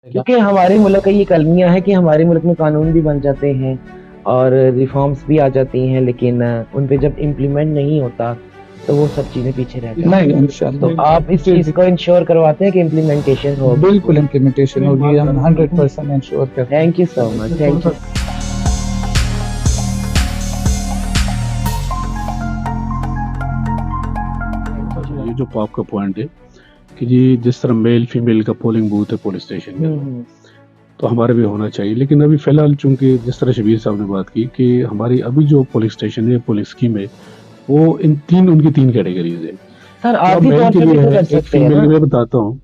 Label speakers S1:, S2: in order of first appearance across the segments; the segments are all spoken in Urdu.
S1: کیونکہ ہمارے ملک کا یہ کلمیہ ہے کہ ہمارے ملک میں قانون بھی بن جاتے ہیں اور ریفارمز بھی آ جاتی ہیں، لیکن ان پہ جب امپلیمنٹ نہیں ہوتا تو وہ سب چیزیں پیچھے رہ جاتی ہیں۔
S2: انشاءاللہ
S1: تو آپ اس چیز کو انشور کرواتے ہیں کہ امپلیمنٹیشن ہو؟
S2: بالکل امپلیمنٹیشن ہوگی، ہم 100% انشور کرتے ہیں۔
S1: Thank you so much, thank you.
S3: یہ جو آپ کا پوائنٹ ہے کہ جی جس طرح میل فیمیل کا پولنگ بوتھ ہے پولیس اسٹیشن میں، تو ہمارے بھی ہونا چاہیے، لیکن ابھی فی الحال چونکہ جس طرح شبیر صاحب نے بات کی کہ ہماری ابھی جو پولیس اسٹیشن ہے پولیس اسکیم ہے وہ ان کی تین کیٹیگریز ہے۔
S1: سر آپ ہی طور پہ بھی تو کر سکتے ہیں نا۔
S3: میں بتاتا ہوں،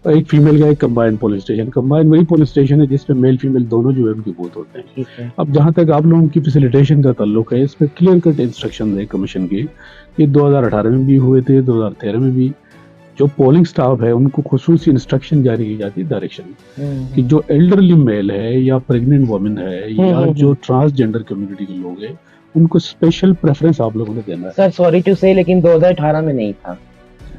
S3: ایک فیمیل کا ایک کمبائنڈ پولیس اسٹیشن، کمبائنڈ وہی پولیس اسٹیشن ہے جس پہ میل فیمیل دونوں جو ہے ان کے بوتھ ہوتے ہیں۔ اب جہاں تک آپ لوگوں کی فیسیلیٹیشن کا تعلق ہے، اس پہ کلیئر کٹ انسٹرکشن ہے کمیشن کی، یہ 2018 میں بھی ہوئے تھے، 2013 میں بھی۔ جو پولنگ سٹاف ہے ان کو خصوصی انسٹرکشن جاری کی جاتی ہے ڈائریکشن کہ جو ایلڈرلی میل ہے یا پریگننٹ وومن ہے یا جو ٹرانسجینڈر کمیونٹی کے لوگ ہیں ان کو اسپیشل پریفرنس آپ لوگوں نے دینا ہے۔
S1: سر سوری ٹو سے، لیکن 2018 میں نہیں تھا۔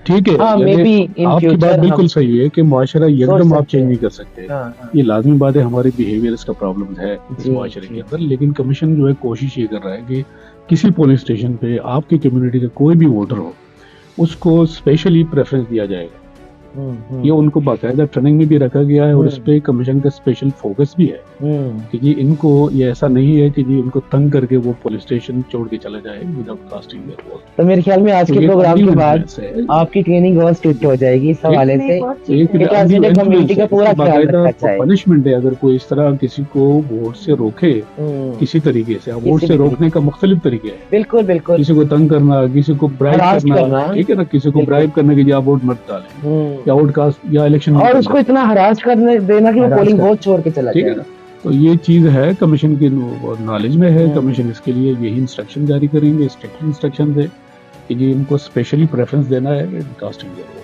S3: ٹھیک ہے، آپ کی بات بالکل صحیح ہے کہ معاشرہ یکدم آپ چینج نہیں کر سکتے، یہ لازمی بات ہے، ہمارے بیہیویئرس کا پرابلم ہے اس معاشرے کے اندر، لیکن کمیشن جو ہے کوشش یہ کر رہا ہے کہ کسی پولیس اسٹیشن پہ آپ کی کمیونٹی کا کوئی بھی ووٹر ہو اس کو اسپیشلی پریفرنس دیا جائے گا۔ یہ ان کو باقاعدہ ٹریننگ میں بھی رکھا گیا ہے اور اس پہ کمیشن کا اسپیشل فوکس بھی ہے کہ جی ان کو یہ ایسا نہیں ہے کہ جی ان کو تنگ کر کے وہ پولیس اسٹیشن چھوڑ کے چلا جائے وداؤٹ کاسٹنگ دیئر ووٹ۔
S1: تو میرے خیال میں آج کے پروگرام کے بعد آپ کی ٹریننگ اور اسٹرکٹ ہو جائے گی اس حوالے سے کہ ٹرانسجینڈر کمیونٹی کا پورا خیال رکھا جائے۔
S3: پنشمنٹ ہے اگر کوئی اس طرح کسی کو ووٹ سے روکے کسی طریقے سے، ووٹ سے روکنے کا مختلف طریقے ہیں،
S1: بالکل بالکل،
S3: کسی کو تنگ کرنا، کسی کو برائب کرنا، ٹھیک ہے نا، کسی کو برائب کرنے کے لیے آپ ووٹ مت ڈالیں یا ووٹ کاسٹ یا الیکشن،
S1: اور اس کو اتنا ہراس کرنے دینا کہ وہ پولنگ بوتھ چھوڑ کے چلا جائے۔
S3: تو یہ چیز ہے کمیشن کی نالج میں ہے، کمیشن اس کے لیے یہی انسٹرکشن جاری کریں گے، اسٹرکٹ انسٹرکشن ہے کہ جی ان کو اسپیشلی پریفرنس دینا ہے کاسٹنگ کے لیے۔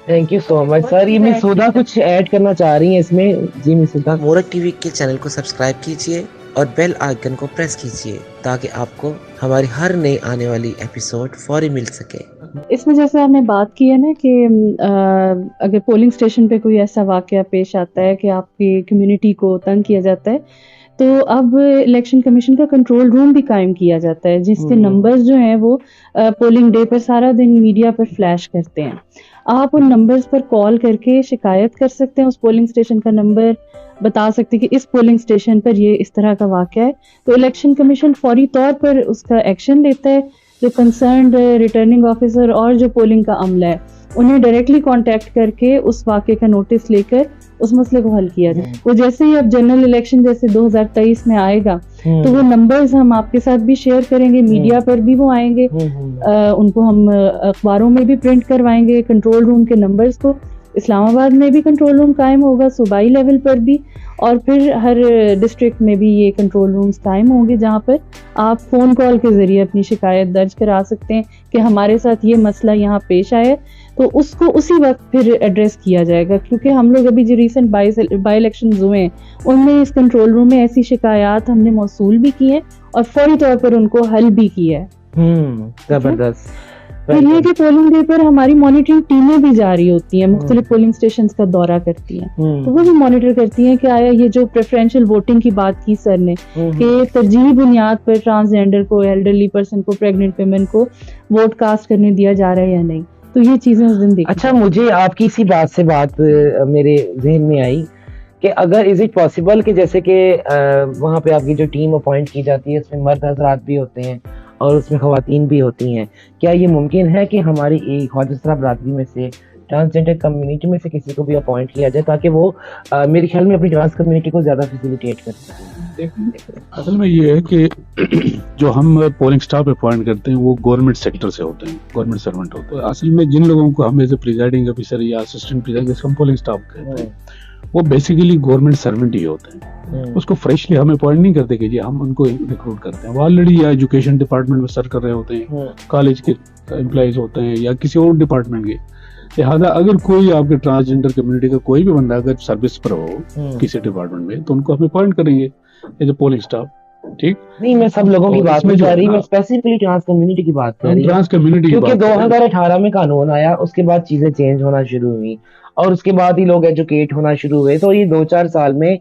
S1: تھینک یو سو مچ سر۔ یہ مسعودہ کچھ ایڈ کرنا چاہ رہی ہیں اس میں؟ جی مسعودہ۔
S4: مورک ٹی وی کے چینل کو سبسکرائب کیجیے اور بیل آئیکن کو پریس کیجیے تاکہ آپ کو ہماری ہر نئی آنے والی ایپیسوڈ فوری مل سکے۔
S5: اس میں جیسے آپ نے بات کی ہے نا کہ اگر پولنگ سٹیشن پہ کوئی ایسا واقعہ پیش آتا ہے کہ آپ کی کمیونٹی کو تنگ کیا جاتا ہے تو اب الیکشن کمیشن کا کنٹرول روم بھی قائم کیا جاتا ہے جس کے نمبرز جو ہیں وہ پولنگ ڈے پر سارا دن میڈیا پر فلیش کرتے ہیں۔ آپ ان نمبرز پر کال کر کے شکایت کر سکتے ہیں، اس پولنگ سٹیشن کا نمبر بتا سکتے کہ اس پولنگ سٹیشن پر یہ اس طرح کا واقعہ ہے، تو الیکشن کمیشن فوری طور پر اس کا ایکشن لیتا ہے۔ جو کنسرنڈ ریٹرننگ آفیسر اور جو پولنگ کا عملہ ہے انہیں ڈائریکٹلی کانٹیکٹ کر کے اس واقعے کا نوٹس لے کر اس مسئلے کو حل کیا جائے۔ وہ جیسے ہی اب جنرل الیکشن جیسے 2023 میں آئے گا تو وہ نمبرز ہم آپ کے ساتھ بھی شیئر کریں گے، میڈیا پر بھی وہ آئیں گے، ان کو ہم اخباروں میں بھی پرنٹ کروائیں گے، کنٹرول روم کے نمبرز کو۔ اسلام آباد میں بھی کنٹرول روم قائم ہوگا، صوبائی لیول پر بھی، اور پھر ہر ڈسٹرکٹ میں بھی یہ کنٹرول رومز قائم ہوں گے جہاں پر آپ فون کال کے ذریعے اپنی شکایت درج کرا سکتے ہیں کہ ہمارے ساتھ یہ مسئلہ یہاں پیش آیا، تو اس کو اسی وقت پھر ایڈریس کیا جائے گا۔ کیونکہ ہم لوگ ابھی جو ریسنٹ بائی الیکشنز ہوئے ہیں ان میں اس کنٹرول روم میں ایسی شکایات ہم نے موصول بھی کی ہیں اور فوری طور پر ان کو حل بھی کیا ہے۔
S1: زبردست۔
S5: پھر یہ کہ پولنگ ڈے پر ہماری مانیٹرنگ ٹیمیں بھی جاری ہوتی ہیں، مختلف پولنگ سٹیشنز کا دورہ کرتی ہیں، تو وہ بھی مانیٹر کرتی ہیں کہ آیا یہ جو پریفرینشیل ووٹنگ کی بات کی سر نے کہ ترجیحی بنیاد پر ٹرانسجینڈر کو، ایلڈرلی پرسن کو، پریگننٹ ویمن کو ووٹ کاسٹ کرنے دیا جا رہا ہے یا نہیں، تو یہ چیزیں اس دن دیکھیں۔
S1: اچھا، مجھے آپ کی اسی بات سے بات میرے ذہن میں آئی کہ اگر از اٹ پاسبل کہ جیسے کہ وہاں پہ آپ کی جو ٹیم اپوائنٹ کی جاتی ہے اس میں مرد حضرات بھی ہوتے ہیں اور اس میں خواتین بھی ہوتی ہیں، کیا یہ ممکن ہے کہ ہماری ایک خواجہ برادری میں سے ٹرانسجینڈر کمیونٹی میں سے کسی کو بھی اپوائنٹ کیا جائے تاکہ وہ میرے خیال میں اپنی ٹرانس کمیونٹی کو زیادہ فیسیلیٹیٹ کر سکیں؟
S3: اصل میں یہ ہے کہ جو ہم پولنگ سٹاف اپوائنٹ کرتے ہیں وہ گورنمنٹ سیکٹر سے ہوتے ہیں، گورنمنٹ سرونٹ ہوتے ہیں۔ اصل میں جن لوگوں کو ہم ایز اے پریزائڈنگ آفیسر یا اسسٹنٹ پریزائڈنگ جس کو ہم پولنگ سٹاف کہتے ہیں وہ بیسیکلی گورنمنٹ سرونٹ ہی ہوتے ہیں۔ اس کو فریشلی ہم اپوائنٹ نہیں کرتے کہ جی ہم ان کو ریکروٹ کرتے ہیں، وہ آلریڈی یا ایجوکیشن ڈپارٹمنٹ میں سرو کر رہے ہوتے ہیں، کالج کے امپلائیز ہوتے ہیں یا کسی اور ڈپارٹمنٹ کے۔ لہٰذا اگر کوئی آپ کے ٹرانسجینڈر کمیونٹی کا کوئی بھی بندہ اگر سروس پر ہو کسی ڈپارٹمنٹ میں تو ان کو ہم اپوائنٹ کریں گے ایز اے پولنگ سٹاف۔ ٹھیک
S1: نہیں، میں سب لوگوں کی بات نہیں کر رہی، میں اسپیسیفکلی ٹرانس کمیونٹی کی بات کر رہی ہوں،
S3: ٹرانس کمیونٹی
S1: کیونکہ 2018 میں قانون آیا، اس کے بعد چیزیں چینج ہونا شروع ہوئی اور اس کے بعد ہی لوگ ایجوکیٹ ہونا شروع ہوئے. تو یہ 2-4 سال میں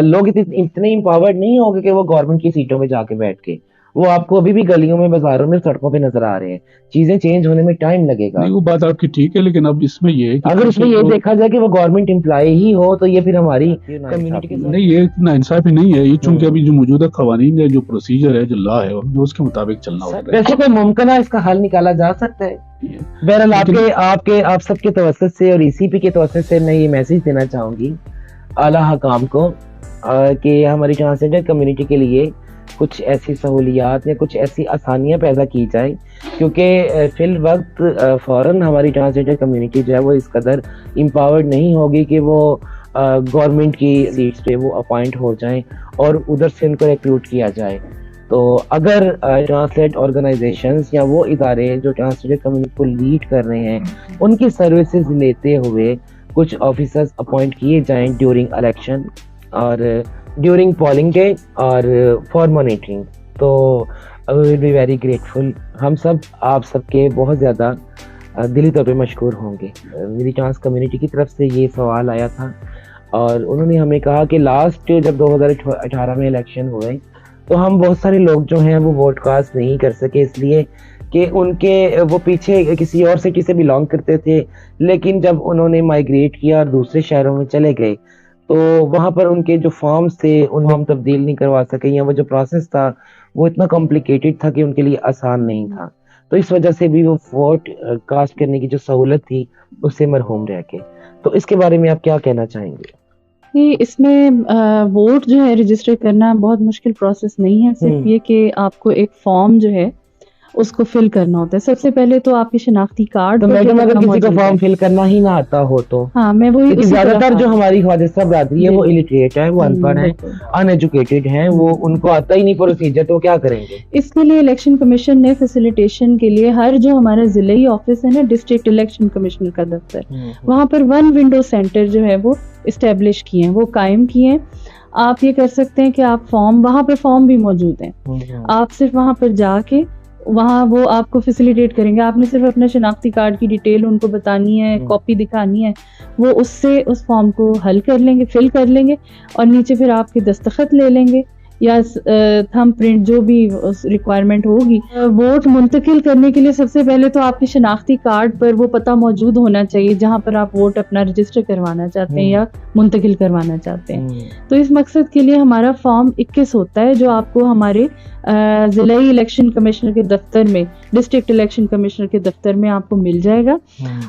S1: لوگ اتنے امپاورڈ نہیں ہوں گے کہ وہ گورنمنٹ کی سیٹوں پہ جا کے بیٹھ کے, وہ آپ کو ابھی بھی گلیوں میں, بازاروں میں, سڑکوں پہ نظر آ رہے ہیں. چیزیں چینج ہونے میں ٹائم لگے گا.
S3: نہیں وہ بات آپ کی ٹھیک ہے, لیکن اب اس میں یہ ہے کہ
S1: اگر اس میں یہ دیکھا جائے کہ وہ گورنمنٹ امپلائی ہی ہو تو یہ پھر ہماری کمیونٹی کے
S3: نہیں, یہ نا انصافی نہیں ہے یہ, چونکہ ابھی جو موجودہ قوانین ہے, جو پروسیجر ہے, جو لا ہے, ہمیں اس کے مطابق چلنا ہوتا ہے.
S1: ویسے کوئی ممکن ہے اس کا حل نکالا جا سکتا ہے. بہرحال آپ سب کے توسط سے اور ECP کے توسط سے میں یہ میسج دینا چاہوں گی اعلیٰ حکام کو کہ ہماری ٹرانسجنڈر کمیونٹی کے لیے کچھ ایسی سہولیات یا کچھ ایسی آسانیاں پیدا کی جائیں, کیونکہ فی الوقت فوراً ہماری ٹرانسجنڈر کمیونٹی جو ہے وہ اس قدر امپاورڈ نہیں ہوگی کہ وہ گورنمنٹ کی سیٹس پہ وہ اپوائنٹ ہو جائیں اور ادھر سے ان کو ریکروٹ کیا جائے. تو اگر ٹرانسلیٹ آرگنائزیشنز یا وہ ادارے جو ٹرانسجنڈر کمیونٹی کو لیڈ کر رہے ہیں ان کی سروسز لیتے ہوئے کچھ آفیسرز اپوائنٹ کیے جائیں ڈیورنگ الیکشن اور ڈیورنگ پولنگ ڈے اور فار مانیٹرنگ, تو وی ول بی ویری گریٹفل. ہم سب آپ سب کے بہت زیادہ دلی طور پہ مشکور ہوں گے. میری ٹرانس کمیونٹی کی طرف سے یہ سوال آیا تھا اور انہوں نے ہمیں کہا کہ لاسٹ جب 2018 میں الیکشن ہوئے تو ہم بہت سارے لوگ جو ہیں وہ ووٹ کاسٹ نہیں کر سکے, اس لیے کہ ان کے وہ پیچھے کسی اور سٹی سے بلانگ کرتے تھے, لیکن جب انہوں نے مائیگریٹ کیا اور دوسرے شہروں میں چلے گئے تو وہاں پر ان کے جو فارمز تھے ان میں ہم تبدیل نہیں کروا سکے, یا وہ جو پروسیس تھا وہ اتنا کمپلیکیٹڈ تھا کہ ان کے لیے آسان نہیں تھا. تو اس وجہ سے بھی وہ ووٹ کاسٹ کرنے کی جو سہولت تھی اس سے محروم رہ گئے. تو اس کے بارے میں آپ کیا کہنا چاہیں گے؟
S5: اس میں ووٹ جو ہے رجسٹر کرنا بہت مشکل پروسیس نہیں ہے, صرف یہ کہ آپ کو ایک فارم جو ہے اس کو فل کرنا ہوتا ہے. سب سے پہلے تو آپ کی شناختی کارڈ,
S1: تو میڈم اگر کسی کو فارم فل کرنا ہی نہ آتا ہو تو,
S5: ہاں میں وہی,
S1: زیادہ تر جو ہماری خواجہ برادری ہے وہ الٹریٹ ہے, وہ ان پڑھ ہیں, ان ایجوکیٹڈ ہیں, وہ ان کو آتا ہی نہیں پروسیجر, تو کیا کریں گے؟
S5: اس کے لیے الیکشن کمیشن نے فیسیلیٹیشن کے لیے ہر جو ہمارا ضلعی آفس ہے نا, ڈسٹرکٹ الیکشن کمشنر کا دفتر, وہاں پر 1 ونڈو سینٹر جو ہے وہ اسٹیبلش کیے ہیں, وہ قائم کیے ہیں. آپ یہ کر سکتے ہیں کہ آپ فارم, وہاں پر فارم بھی موجود ہیں, آپ صرف وہاں پر جا کے وہاں وہ آپ کو فیسیلیٹیٹ کریں گے. آپ نے صرف اپنا شناختی کارڈ کی ڈیٹیل ان کو بتانی ہے, کاپی دکھانی ہے, وہ اس سے اس فارم کو حل کر لیں گے, فل کر لیں گے, اور نیچے پھر آپ کے دستخط لے لیں گے یا تھم پرنٹ جو بھی ریکوائرمنٹ ہوگی. ووٹ منتقل کرنے کے لیے سب سے پہلے تو آپ کے شناختی کارڈ پر وہ پتہ موجود ہونا چاہیے جہاں پر آپ ووٹ اپنا رجسٹر کروانا چاہتے ہیں یا منتقل کروانا چاہتے ہیں. تو اس مقصد کے لیے ہمارا فارم 21 ہوتا ہے جو آپ کو ہمارے ضلعی الیکشن کمشنر کے دفتر میں, ڈسٹرکٹ الیکشن کمشنر کے دفتر میں آپ کو مل جائے گا.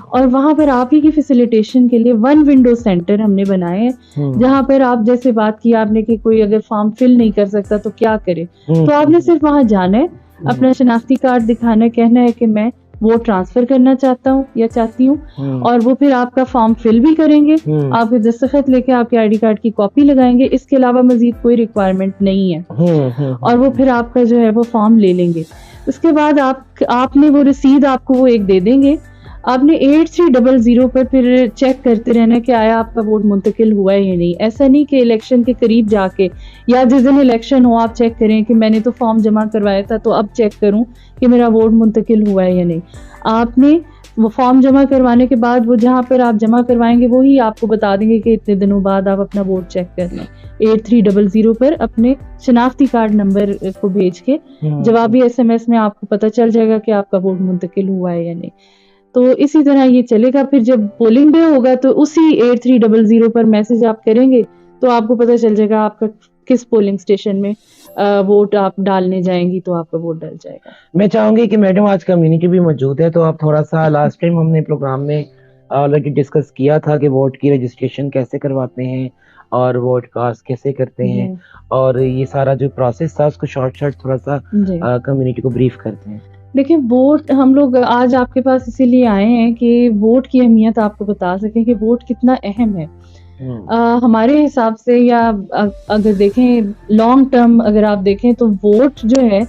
S5: اور وہاں پر آپ ہی کی فیسیلیٹیشن کے لیے 1 ونڈو سینٹر ہم نے بنائے ہیں, جہاں پر آپ جیسے بات کی آپ نے کہ کوئی اگر فارم فل نہیں کر سکتا تو کیا کرے, تو آپ نے صرف وہاں جانا ہے, اپنا شناختی کارڈ دکھانا ہے, کہنا ہے کہ میں ووٹ ٹرانسفر کرنا چاہتا ہوں یا چاہتی ہوں, اور وہ پھر آپ کا فارم فل بھی کریں گے, آپ کے دستخط لے کے آپ کے ID کارڈ کی کاپی لگائیں گے. اس کے علاوہ مزید کوئی ریکوائرمنٹ نہیں ہے, اور وہ پھر آپ کا جو ہے وہ فارم لے لیں گے. اس کے بعد آپ نے وہ رسید آپ کو وہ ایک دے دیں گے. آپ نے 8300 پر پھر چیک کرتے رہنا کہ آیا آپ کا ووٹ منتقل ہوا ہے یا نہیں. ایسا نہیں کہ الیکشن کے قریب جا کے یا جس دن الیکشن ہو آپ چیک کریں کہ میں نے تو فارم جمع کروایا تھا تو اب چیک کروں کہ میرا ووٹ منتقل ہوا ہے یا نہیں. آپ نے وہ فارم جمع کروانے کے بعد وہ جہاں پر آپ جمع کروائیں گے وہی آپ کو بتا دیں گے کہ اتنے دنوں بعد آپ اپنا ووٹ چیک کر لیں. 8300 پر اپنے شناختی کارڈ نمبر کو بھیج کے جوابی SMS میں آپ کو پتہ چل جائے گا کہ آپ کا ووٹ منتقل ہوا ہے یا نہیں. تو اسی طرح یہ چلے گا. پھر جب پولنگ ڈے ہوگا تو اسی 8300 پر میسج آپ کریں گے تو آپ کو پتہ چل جائے گا آپ کا کس پولنگ اسٹیشن میں ووٹ آپ ڈالنے جائیں گی تو آپ کا ووٹ ڈل جائے گا.
S1: میں چاہوں گی کہ میڈم آج کمیونٹی بھی موجود ہے تو آپ تھوڑا سا, لاسٹ ٹائم ہم نے پروگرام میں آلریڈی ڈسکس کیا تھا کہ ووٹ کی رجسٹریشن کیسے کرواتے ہیں اور ووٹ کاسٹ کیسے کرتے ہیں, اور یہ سارا جو پروسیس تھا اس کو شارٹ تھوڑا سا کمیونٹی کو بریف کرتے ہیں.
S5: دیکھیں ووٹ ہم لوگ آج آپ کے پاس اسی لیے آئے ہیں کہ ووٹ کی اہمیت آپ کو بتا سکیں کہ ووٹ کتنا اہم ہے. ہمارے حساب سے یا اگر دیکھیں لانگ ٹرم اگر آپ دیکھیں تو ووٹ جو ہے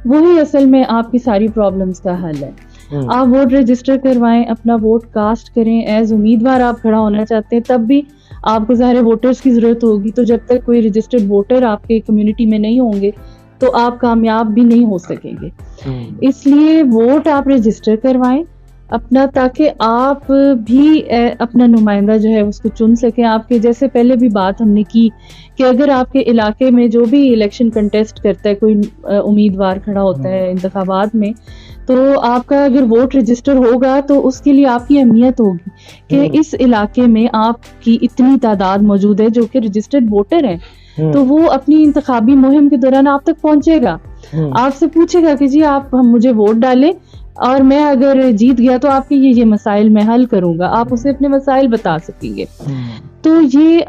S5: وہی اصل میں آپ کی ساری پرابلمز کا حل ہے. آپ ووٹ رجسٹر کروائیں, اپنا ووٹ کاسٹ کریں. ایز امیدوار آپ کھڑا ہونا چاہتے ہیں تب بھی آپ کو ظاہر ووٹرز کی ضرورت ہوگی, تو جب تک کوئی رجسٹرڈ ووٹر آپ کے کمیونٹی میں نہیں ہوں گے تو آپ کامیاب بھی نہیں ہو سکیں گے. اس لیے ووٹ آپ رجسٹر کروائیں. اپنا، تاکہ آپ بھی اپنا نمائندہ جو ہے اس کو چن سکیں. آپ کے جیسے پہلے بھی بات ہم نے کی کہ اگر آپ کے علاقے میں جو بھی الیکشن کنٹیسٹ کرتا ہے، کوئی امیدوار کھڑا ہوتا ہے انتخابات میں، تو آپ کا اگر ووٹ رجسٹر ہوگا تو اس کے لیے آپ کی اہمیت ہوگی کہ اس علاقے میں آپ کی اتنی تعداد موجود ہے جو کہ رجسٹرڈ ووٹر ہیں. تو وہ اپنی انتخابی مہم کے دوران آپ تک پہنچے گا، آپ سے پوچھے گا کہ جی آپ مجھے ووٹ ڈالیں اور میں اگر جیت گیا تو آپ کے یہ مسائل میں حل کروں گا. آپ اسے اپنے مسائل بتا سکیں گے. تو یہ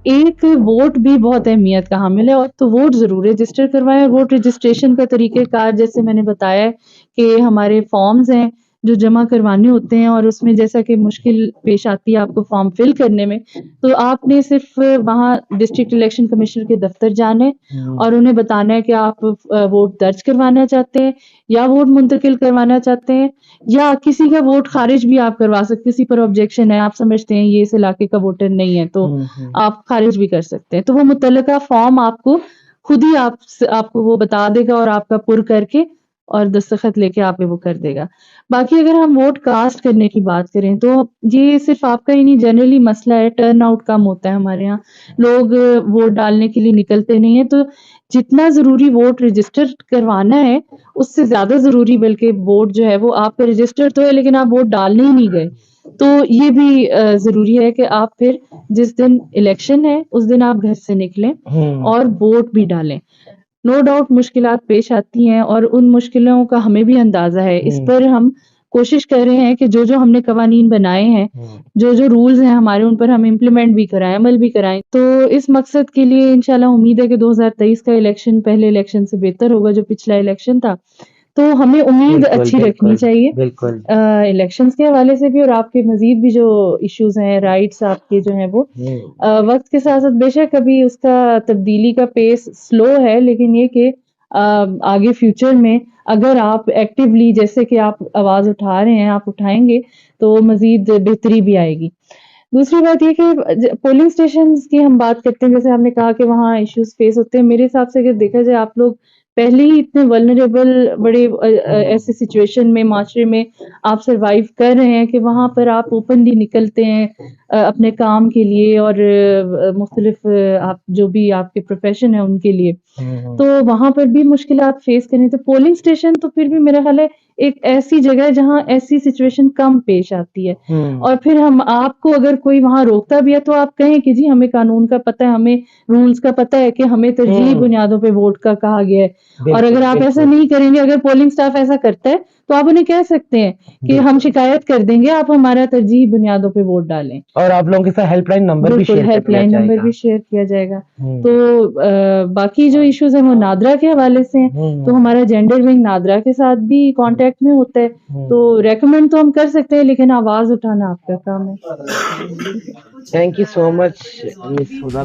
S5: ایک ووٹ بھی بہت اہمیت کا حامل ہے. اور تو ووٹ ضرور رجسٹر کروائیں. اور ووٹ رجسٹریشن کا طریقہ کار جیسے میں نے بتایا کہ ہمارے فارمز ہیں جو جمع کروانے ہوتے ہیں، اور اس میں جیسا کہ مشکل پیش آتی ہے آپ کو فارم فل کرنے میں، تو آپ نے صرف وہاں ڈسٹرکٹ الیکشن کمیشنر کے دفتر جانا ہے اور انہیں بتانا ہے کہ آپ ووٹ درج کروانا چاہتے ہیں یا ووٹ منتقل کروانا چاہتے ہیں، یا کسی کا ووٹ خارج بھی آپ کروا سکتے. کسی پر آبجیکشن ہے، آپ سمجھتے ہیں یہ اس علاقے کا ووٹر نہیں ہے تو آپ خارج بھی کر سکتے ہیں. تو وہ متعلقہ فارم آپ کو خود ہی آپ کو وہ بتا دے گا اور آپ کا پر کر کے اور دستخط لے کے آپ وہ کر دے گا. باقی اگر ہم ووٹ کاسٹ کرنے کی بات کریں تو یہ صرف آپ کا ہی نہیں، جنرلی مسئلہ ہے. ٹرن آؤٹ کم ہوتا ہے ہمارے یہاں، لوگ ووٹ ڈالنے کے لیے نکلتے نہیں ہیں. تو جتنا ضروری ووٹ رجسٹر کروانا ہے اس سے زیادہ ضروری بلکہ ووٹ جو ہے وہ آپ کا رجسٹر تو ہے لیکن آپ ووٹ ڈالنے ہی نہیں گئے. تو یہ بھی ضروری ہے کہ آپ پھر جس دن الیکشن ہے اس دن آپ گھر سے نکلیں اور ووٹ بھی ڈالیں. نو ڈاؤٹ مشکلات پیش آتی ہیں اور ان مشکلوں کا ہمیں بھی اندازہ ہے. اس پر ہم کوشش کر رہے ہیں کہ جو ہم نے قوانین بنائے ہیں، جو رولز ہیں ہمارے، ان پر ہم امپلیمنٹ بھی کرائیں، عمل بھی کرائیں. تو اس مقصد کے لیے انشاءاللہ امید ہے کہ 2023 کا الیکشن پہلے الیکشن سے بہتر ہوگا جو پچھلا الیکشن تھا. تو ہمیں امید اچھی رکھنی چاہیے الیکشنز کے حوالے سے بھی، اور آپ کے مزید بھی جو ایشوز ہیں، رائٹس آپ کے جو ہیں وہ وقت کے ساتھ ساتھ بے شک ابھی اس کا تبدیلی کا پیس سلو ہے، لیکن یہ کہ آگے فیوچر میں اگر آپ ایکٹیولی جیسے کہ آپ آواز اٹھا رہے ہیں، آپ اٹھائیں گے تو مزید بہتری بھی آئے گی. دوسری بات یہ کہ پولنگ اسٹیشنز کی ہم بات کرتے ہیں، جیسے ہم نے کہا کہ وہاں ایشوز فیس ہوتے ہیں. میرے حساب سے اگر دیکھا جائے آپ لوگ پہلے ہی اتنے ولنریبل بڑے ایسے سچویشن میں معاشرے میں آپ سروائیو کر رہے ہیں کہ وہاں پر آپ اوپنلی نکلتے ہیں اپنے کام کے لیے اور مختلف آپ جو بھی آپ کے پروفیشن ہے ان کے لیے، تو وہاں پر بھی مشکلات فیس کریں. تو پولنگ اسٹیشن تو پھر بھی میرا خیال ہے ایک ایسی جگہ ہے جہاں ایسی سچویشن کم پیش آتی ہے. اور پھر ہم آپ کو اگر کوئی وہاں روکتا بھی ہے تو آپ کہیں کہ جی ہمیں قانون کا پتہ ہے، ہمیں رولز کا پتہ ہے کہ ہمیں ترجیحی بنیادوں پہ ووٹ کا کہا گیا ہے. اور اگر آپ ایسا نہیں کریں گے، اگر پولنگ سٹاف ایسا کرتا ہے تو آپ انہیں کہہ سکتے ہیں کہ ہم شکایت کر دیں گے، آپ ہمارا ترجیحی بنیادوں پہ ووٹ ڈالیں.
S1: اور آپ لوگوں کے ساتھ ہیلپ لائن نمبر بھی
S5: بالکل، ہیلپ لائن نمبر بھی شیئر کیا جائے گا. تو باقی جو ایشوز ہیں وہ نادرا کے حوالے سے ہیں، تو ہمارا جینڈر ونگ نادرا کے ساتھ بھی کانٹیکٹ میں ہوتا ہے. تو ریکمینڈ تو ہم کر سکتے ہیں لیکن آواز اٹھانا آپ کا کام ہے.
S1: تھینک یو سو مچ مس ہدا.